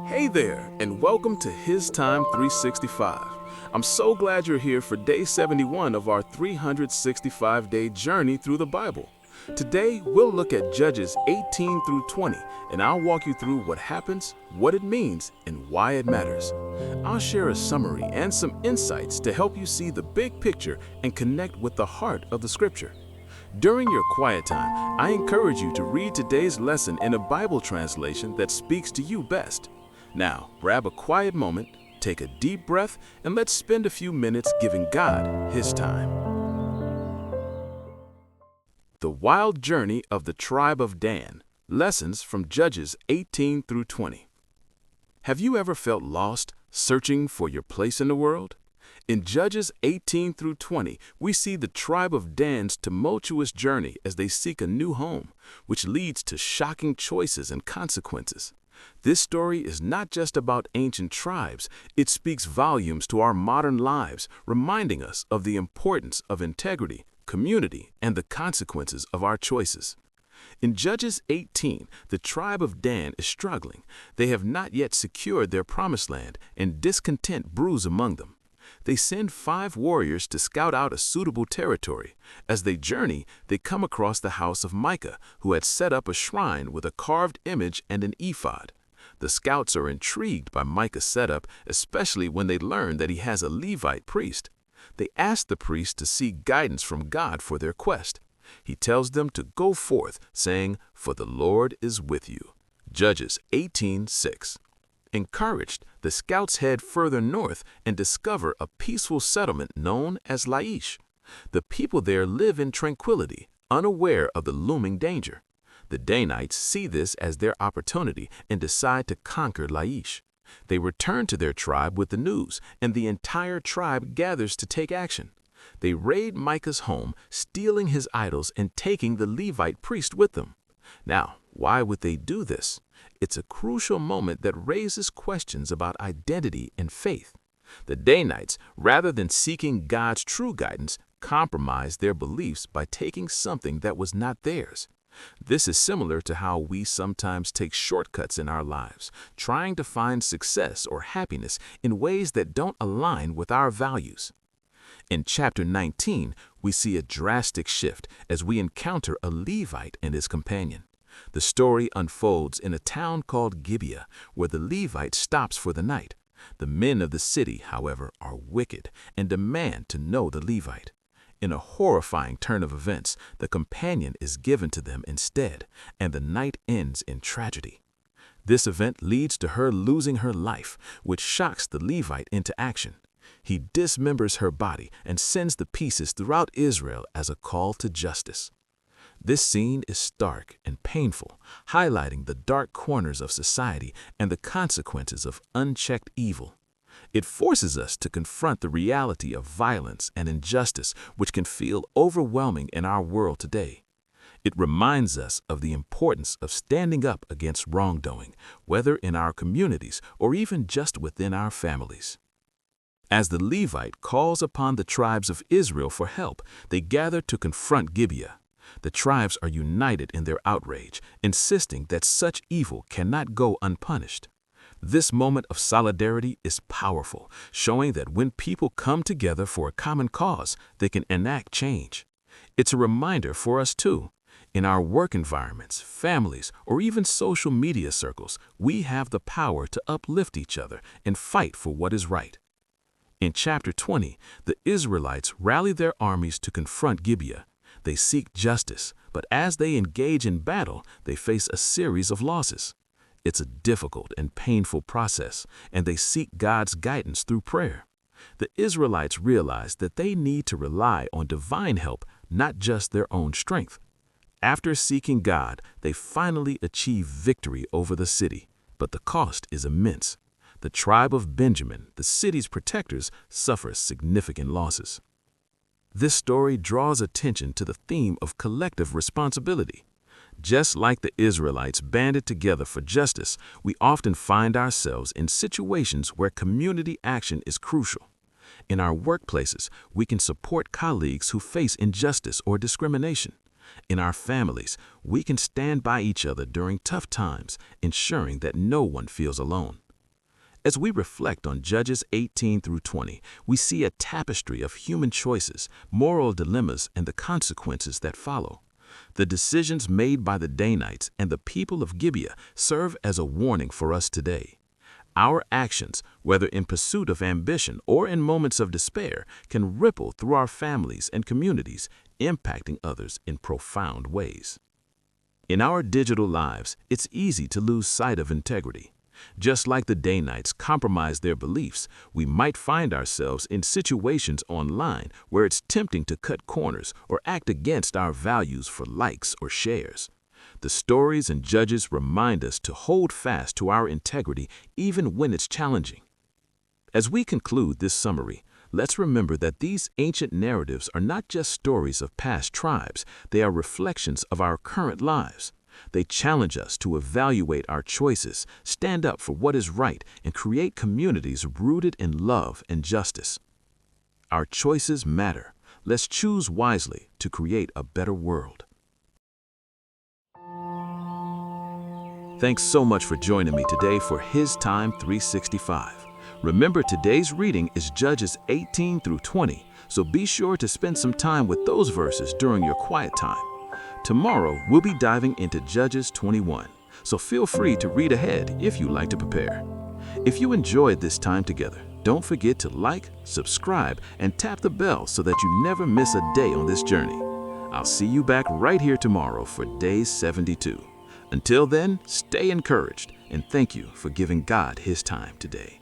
Hey there, and welcome to HisTime365. I'm so glad you're here for day 71 of our 365-day journey through the Bible. Today, we'll look at Judges 18 through 20, and I'll walk you through what happens, what it means, and why it matters. I'll share a summary and some insights to help you see the big picture and connect with the heart of the scripture. During your quiet time, I encourage you to read today's lesson in a Bible translation that speaks to you best. Now, grab a quiet moment, take a deep breath, and let's spend a few minutes giving God His time. The Wild Journey of the Tribe of Dan. Lessons from Judges 18 through 20. Have you ever felt lost, searching for your place in the world? In Judges 18 through 20, we see the tribe of Dan's tumultuous journey as they seek a new home, which leads to shocking choices and consequences. This story is not just about ancient tribes, it speaks volumes to our modern lives, reminding us of the importance of integrity, community, and the consequences of our choices. In Judges 18, the tribe of Dan is struggling. They have not yet secured their promised land, and discontent brews among them. They send 5 warriors to scout out a suitable territory. As they journey, they come across the house of Micah, who had set up a shrine with a carved image and an ephod. The scouts are intrigued by Micah's setup, especially when they learn that he has a Levite priest. They ask the priest to seek guidance from God for their quest. He tells them to go forth, saying, "For the Lord is with you." Judges 18:6. Encouraged, the scouts head further north and discover a peaceful settlement known as Laish. The people there live in tranquility, unaware of the looming danger. The Danites see this as their opportunity and decide to conquer Laish. They return to their tribe with the news, and the entire tribe gathers to take action. They raid Micah's home, stealing his idols and taking the Levite priest with them. Now, why would they do this? It's a crucial moment that raises questions about identity and faith. The Danites, rather than seeking God's true guidance, compromised their beliefs by taking something that was not theirs. This is similar to how we sometimes take shortcuts in our lives, trying to find success or happiness in ways that don't align with our values. In chapter 19, we see a drastic shift as we encounter a Levite and his companion. The story unfolds in a town called Gibeah, where the Levite stops for the night. The men of the city, however, are wicked and demand to know the Levite. In a horrifying turn of events, the companion is given to them instead, and the night ends in tragedy. This event leads to her losing her life, which shocks the Levite into action. He dismembers her body and sends the pieces throughout Israel as a call to justice. This scene is stark and painful, highlighting the dark corners of society and the consequences of unchecked evil. It forces us to confront the reality of violence and injustice, which can feel overwhelming in our world today. It reminds us of the importance of standing up against wrongdoing, whether in our communities or even just within our families. As the Levite calls upon the tribes of Israel for help, they gather to confront Gibeah. The tribes are united in their outrage, insisting that such evil cannot go unpunished. This moment of solidarity is powerful, showing that when people come together for a common cause, they can enact change. It's a reminder for us too. In our work environments, families, or even social media circles, we have the power to uplift each other and fight for what is right. In chapter 20, the Israelites rally their armies to confront Gibeah. They seek justice, but as they engage in battle, they face a series of losses. It's a difficult and painful process, and they seek God's guidance through prayer. The Israelites realize that they need to rely on divine help, not just their own strength. After seeking God, they finally achieve victory over the city, but the cost is immense. The tribe of Benjamin, the city's protectors, suffers significant losses. This story draws attention to the theme of collective responsibility. Just like the Israelites banded together for justice, we often find ourselves in situations where community action is crucial. In our workplaces, we can support colleagues who face injustice or discrimination. In our families, we can stand by each other during tough times, ensuring that no one feels alone. As we reflect on Judges 18 through 20, we see a tapestry of human choices, moral dilemmas, and the consequences that follow. The decisions made by the Danites and the people of Gibeah serve as a warning for us today. Our actions, whether in pursuit of ambition or in moments of despair, can ripple through our families and communities, impacting others in profound ways. In our digital lives, it's easy to lose sight of integrity. Just like the Danites compromised their beliefs, we might find ourselves in situations online where it's tempting to cut corners or act against our values for likes or shares. The stories and Judges remind us to hold fast to our integrity even when it's challenging. As we conclude this summary, let's remember that these ancient narratives are not just stories of past tribes, they are reflections of our current lives. They challenge us to evaluate our choices, stand up for what is right, and create communities rooted in love and justice. Our choices matter. Let's choose wisely to create a better world. Thanks so much for joining me today for HisTime365. Remember, today's reading is Judges 18 through 20, so be sure to spend some time with those verses during your quiet time. Tomorrow, we'll be diving into Judges 21, so feel free to read ahead if you like to prepare. If you enjoyed this time together, don't forget to like, subscribe, and tap the bell so that you never miss a day on this journey. I'll see you back right here tomorrow for day 72. Until then, stay encouraged, and thank you for giving God His time today.